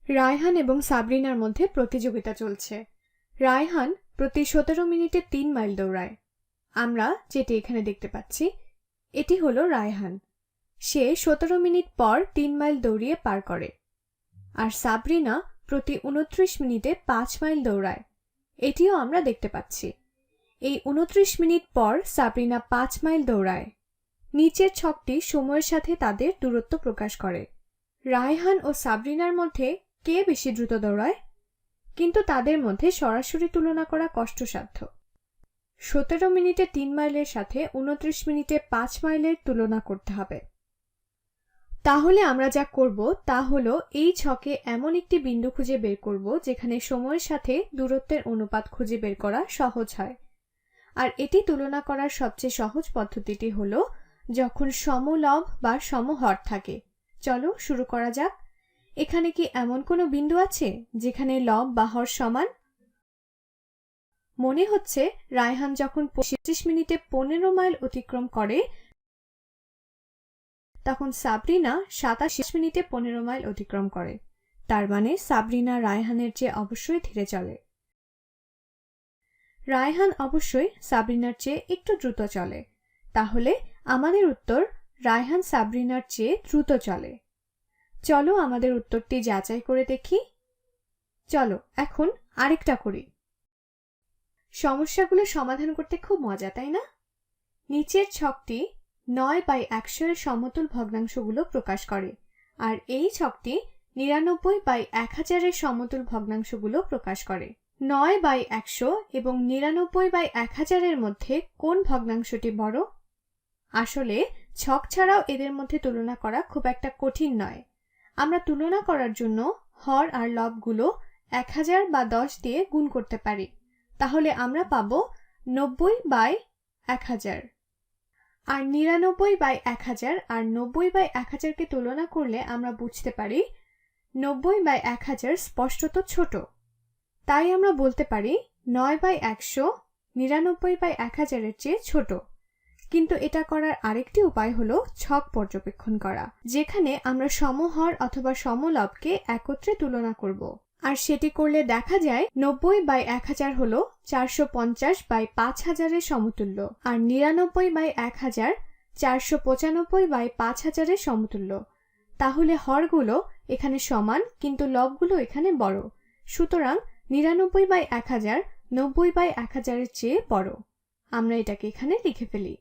রায়হান এবং সাবরিনার মধ্যে প্রতিযোগিতা চলছে। রায়হান প্রতি 17 মিনিটে 3 মাইল দৌড়ায়। আমরা যেটি এখানে দেখতে পাচ্ছি এটি হলো রায়হান। সে 17 মিনিট পর 3 মাইল দৌড়িয়ে পার করে। আর সাবরিনা প্রতি 29 মিনিটে 5 মাইল দৌড়ায়, এটিও আমরা দেখতে পাচ্ছি। এই 29 মিনিট পর সাবরিনা 5 মাইল দৌড়ায়। নিচের ছকটি সময়ের সাথে তাদের দূরত্ব প্রকাশ করে। রায়হান ও সাবরিনার মধ্যে কে বেশি দ্রুত দৌড়ায়? কিন্তু তাদের মধ্যে সরাসরি তুলনা করা কষ্টসাধ্য। 17 মিনিটে 3 মাইলের সাথে 29 মিনিটে 5 মাইলের তুলনা করতে হবে। তাহলে আমরা যা করব তা হলো এই ছকে এমন একটি বিন্দু খুঁজে বের করব যেখানে সময়ের সাথে দূরত্বের অনুপাত খুঁজে বের করা সহজ হয়। আর এটি তুলনা করার সবচেয়ে সহজ পদ্ধতিটি হলো যখন সমলব বা সমহর থাকে। চলো শুরু করা যাক। এখানে কি এমন কোনো বিন্দু আছে যেখানে লব বা হর সমান? মনে হচ্ছে রায়হান যখন 25 মিনিটে 15 মাইল অতিক্রম করে তখন সাবরিনা 27 মিনিটে 15 মাইল অতিক্রম করে। তার মানে সাবরিনা রায়হানের চেয়ে অবশ্যই ধীরে চলে। রায়হান অবশ্যই সাবরিনার চেয়ে একটু দ্রুত চলে। তাহলে আমাদের উত্তর রায়হান সাবরিনার চেয়ে দ্রুত চলে। চলো আমাদের উত্তরটি যাচাই করে দেখি। চলো এখন আরেকটা করি। সমস্যাগুলো সমাধান করতে খুব মজা, তাই না? নিচের ছকটি 9/100 এর সমতুল ভগ্নাংশগুলো প্রকাশ করে, আর এই ছকটি 99/1000 এর সমতুল ভগ্নাংশগুলো প্রকাশ করে। 9/100 এবং 99/1000 এর মধ্যে কোন ভগ্নাংশটি বড়? আসলে ছক ছাড়াও এদের মধ্যে তুলনা করা খুব একটা কঠিন নয়। আমরা তুলনা করার জন্য হর আর লবগুলো 1000 বা 10 দিয়ে গুণ করতে পারি। তাহলে আমরা পাবো 90/1000। আর 99/1000 আর 90/1000 কে তুলনা করলে আমরা বুঝতে পারি 90/1000 স্পষ্টত ছোট। তাই আমরা বলতে পারি 9/100 99/1000 এর চেয়ে ছোট। কিন্তু এটা করার আরেকটি উপায় হলো ছক পর্যবেক্ষণ করা, যেখানে আমরা সমহর অথবা সমলবকে একত্রে তুলনা করব। আর সেটি করলে দেখা যায় 90/1000 হলো 450/5000 এর সমতুল্য, আর 99/1000 495/5000 এর সমতুল্য। তাহলে হরগুলো এখানে সমান কিন্তু লবগুলো এখানে বড়। সুতরাং 99/1000 90/1000 এর চেয়ে বড়। আমরা এটাকে এখানে লিখে ফেলি।